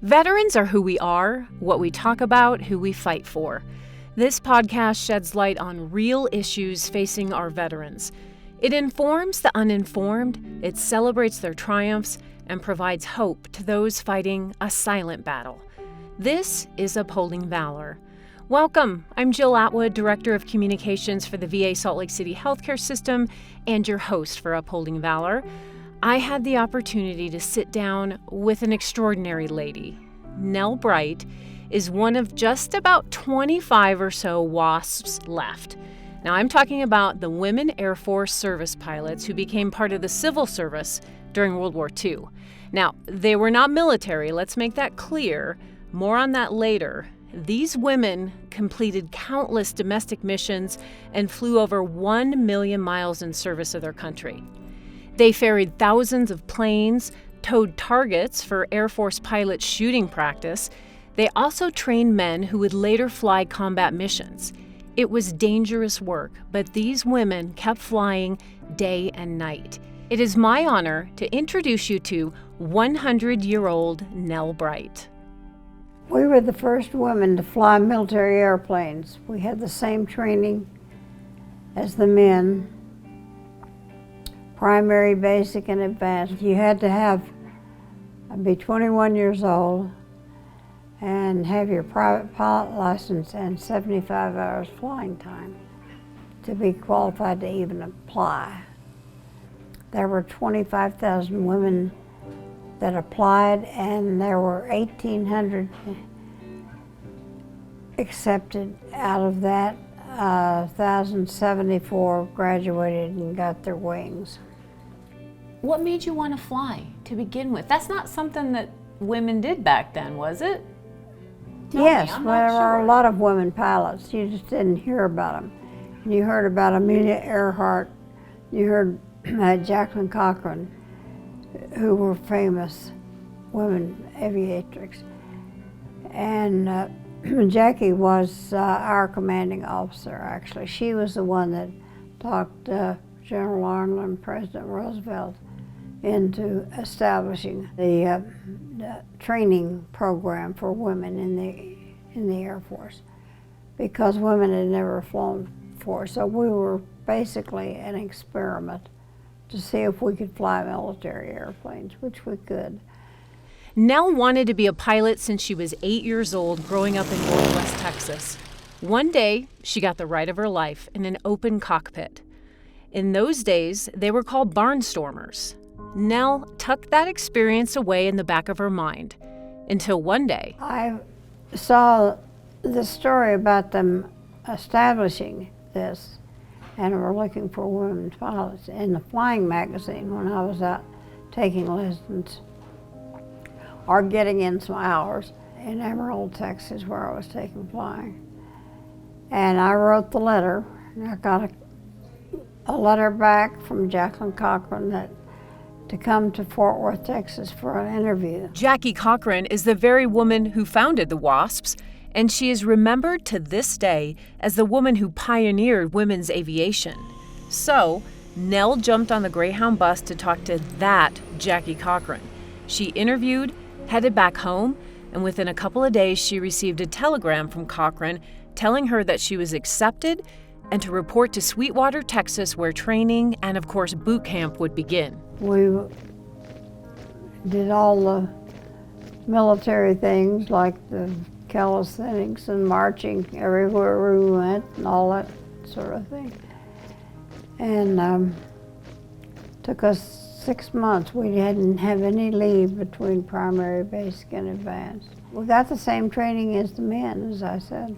Veterans are who we are, what we talk about, who we fight for. This podcast sheds light on real issues facing our veterans. It informs the uninformed, it celebrates their triumphs, and provides hope to those fighting a silent battle. This is Upholding Valor. Welcome. I'm Jill Atwood, Director of Communications for the VA Salt Lake City Healthcare System and your host for Upholding Valor. I had the opportunity to sit down with an extraordinary lady. Nell Bright is one of just about 25 or so WASPs left. Now, I'm talking about the women Air Force service pilots who became part of the civil service during World War II. Now, they were not military, let's make that clear. More on that later. These women completed countless domestic missions and flew over 1 million miles in service of their country. They ferried thousands of planes, towed targets for Air Force pilots shooting practice. They also trained men who would later fly combat missions. It was dangerous work, but these women kept flying day and night. It is my honor to introduce you to 100-year-old Nell Bright. We were the first women to fly military airplanes. We had the same training as the men. Primary, basic, and advanced. You had to be 21 years old and have your private pilot license and 75 hours flying time to be qualified to even apply. There were 25,000 women that applied, and there were 1,800 accepted. Out of that, 1,074 graduated and got their wings. What made you want to fly to begin with? That's not something that women did back then, was it? Yes, there were a lot of women pilots. You just didn't hear about them. You heard about Amelia Earhart. You heard Jacqueline Cochran, who were famous women aviatrix. And Jackie was our commanding officer, actually. She was the one that talked General Arnold and President Roosevelt into establishing the training program for women in the Air Force, because women had never flown before. So we were basically an experiment to see if we could fly military airplanes, which we could. Nell wanted to be a pilot since she was 8 years old, growing up in Northwest Texas. One day, she got the ride of her life in an open cockpit. In those days, they were called barnstormers. Nell tucked that experience away in the back of her mind until one day. I saw the story about them establishing this, and were looking for women pilots in the flying magazine when I was out taking lessons or getting in some hours in Amarillo, Texas, where I was taking flying. And I wrote the letter, and I got a letter back from Jacqueline Cochran to come to Fort Worth, Texas for an interview. Jackie Cochran is the very woman who founded the WASPs, and she is remembered to this day as the woman who pioneered women's aviation. So, Nell jumped on the Greyhound bus to talk to that Jackie Cochran. She interviewed, headed back home, and within a couple of days she received a telegram from Cochran telling her that she was accepted and to report to Sweetwater, Texas, where training and, of course, boot camp would begin. We did all the military things like the calisthenics and marching everywhere we went and all that sort of thing. And took us 6 months. We didn't have any leave between primary, basic, and advanced. We got the same training as the men, as I said.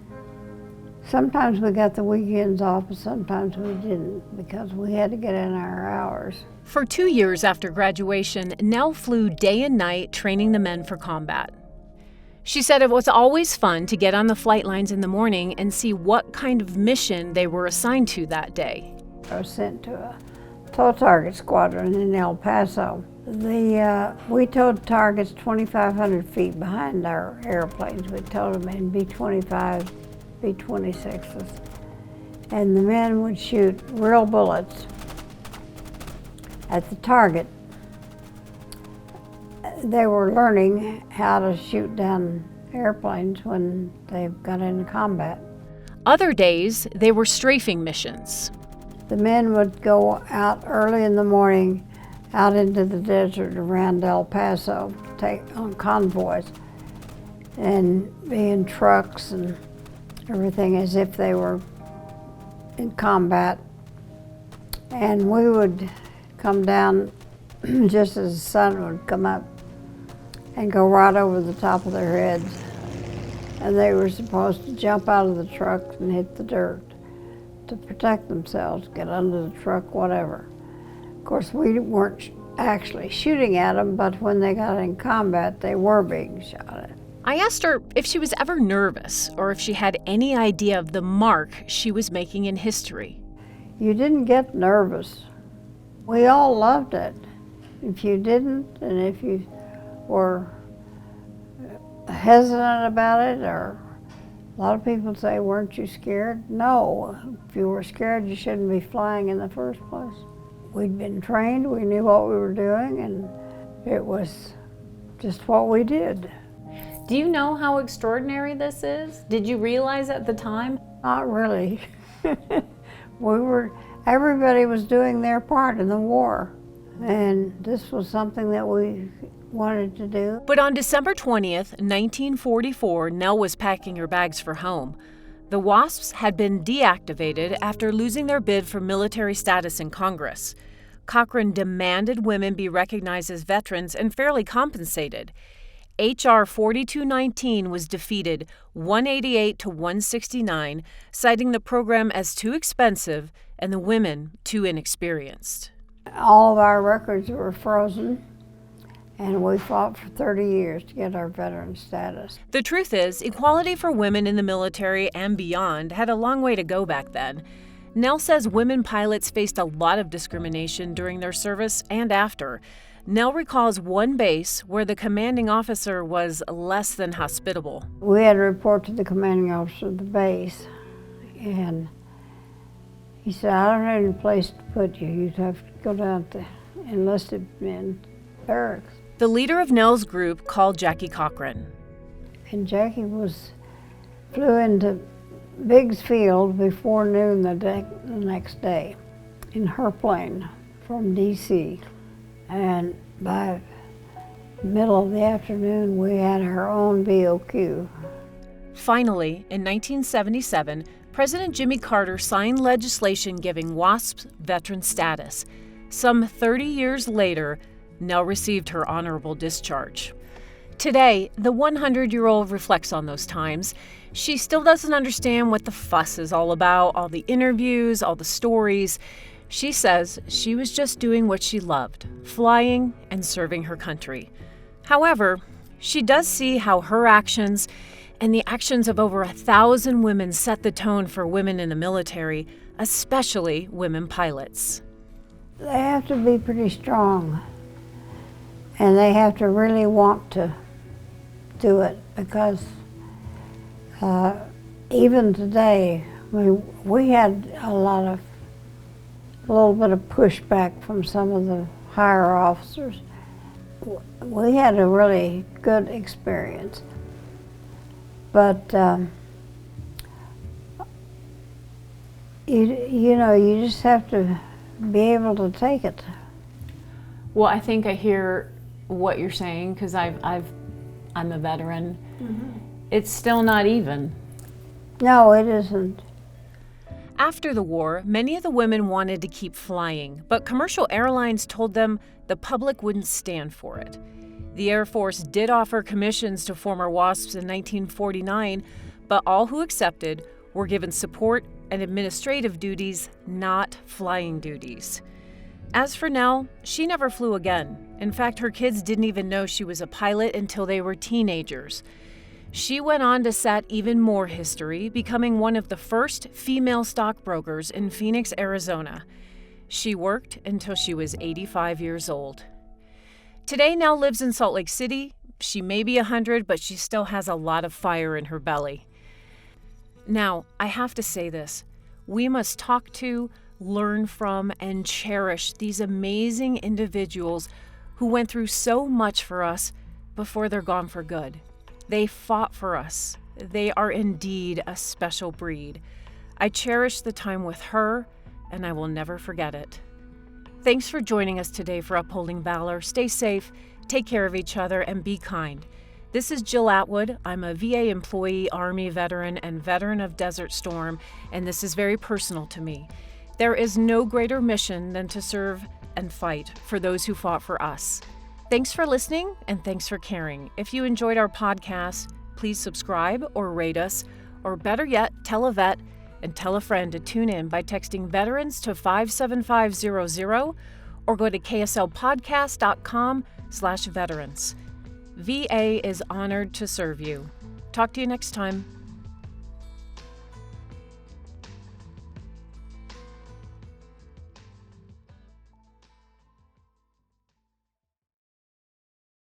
Sometimes we got the weekends off, but sometimes we didn't, because we had to get in our hours. For 2 years after graduation, Nell flew day and night training the men for combat. She said it was always fun to get on the flight lines in the morning and see what kind of mission they were assigned to that day. I was sent to a tow target squadron in El Paso. We towed targets 2,500 feet behind our airplanes. We towed them in B-25, B-26s. And the men would shoot real bullets at the target They were learning how to shoot down airplanes when they got into combat. Other days, they were strafing missions. The men would go out early in the morning out into the desert around El Paso, take on convoys, and be in trucks and everything as if they were in combat. And we would come down just as the sun would come up and go right over the top of their heads. And they were supposed to jump out of the truck and hit the dirt to protect themselves, get under the truck, whatever. Of course, we weren't actually shooting at them, but when they got in combat, they were being shot at. I asked her if she was ever nervous or if she had any idea of the mark she was making in history. You didn't get nervous. We all loved it. If you didn't, and if you were hesitant about it, or a lot of people say, weren't you scared? No, if you were scared, you shouldn't be flying in the first place. We'd been trained, we knew what we were doing, and it was just what we did. Do you know how extraordinary this is? Did you realize at the time? Not really. Everybody was doing their part in the war, and this was something that we wanted to do. But on December 20th, 1944, Nell was packing her bags for home. The WASPs had been deactivated after losing their bid for military status in Congress. Cochran demanded women be recognized as veterans and fairly compensated. H.R. 4219 was defeated 188 to 169, citing the program as too expensive and the women too inexperienced. All of our records were frozen, and we fought for 30 years to get our veteran status. The truth is, equality for women in the military and beyond had a long way to go back then. Nell says women pilots faced a lot of discrimination during their service and after. Nell recalls one base where the commanding officer was less than hospitable. We had to report to the commanding officer of the base, and he said, I don't have any place to put you. You'd have to go down to enlisted men barracks. The leader of Nell's group called Jackie Cochran. And Jackie flew into Biggs Field before noon the next day in her plane from D.C. And by the middle of the afternoon, we had our own BOQ. Finally, in 1977, President Jimmy Carter signed legislation giving WASPs veteran status. Some 30 years later, Nell received her honorable discharge. Today, the 100-year-old reflects on those times. She still doesn't understand what the fuss is all about, all the interviews, all the stories. She says she was just doing what she loved, flying and serving her country. However, she does see how her actions and the actions of over 1,000 women set the tone for women in the military, especially women pilots. They have to be pretty strong, and they have to really want to do it, because even today, we had a little bit of pushback from some of the higher officers. We had a really good experience, but you just have to be able to take it. Well, I think I hear what you're saying, because I'm a veteran. Mm-hmm. It's still not even. No, it isn't. After the war, many of the women wanted to keep flying, but commercial airlines told them the public wouldn't stand for it. The Air Force did offer commissions to former WASPs in 1949, but all who accepted were given support and administrative duties, not flying duties. As for Nell, she never flew again. In fact, her kids didn't even know she was a pilot until they were teenagers. She went on to set even more history, becoming one of the first female stockbrokers in Phoenix, Arizona. She worked until she was 85 years old. Today, Nell lives in Salt Lake City. She may be 100, but she still has a lot of fire in her belly. Now, I have to say this. We must talk to, learn from, and cherish these amazing individuals who went through so much for us before they're gone for good. They fought for us. They are indeed a special breed. I cherish the time with her, and I will never forget it. Thanks for joining us today for Upholding Valor. Stay safe, take care of each other, and be kind. This is Jill Atwood. I'm a VA employee, Army veteran, and veteran of Desert Storm, and this is very personal to me. There is no greater mission than to serve and fight for those who fought for us. Thanks for listening, and thanks for caring. If you enjoyed our podcast, please subscribe or rate us, or better yet, tell a vet and tell a friend to tune in by texting veterans to 57500 or go to kslpodcast.com/veterans. VA is honored to serve you. Talk to you next time.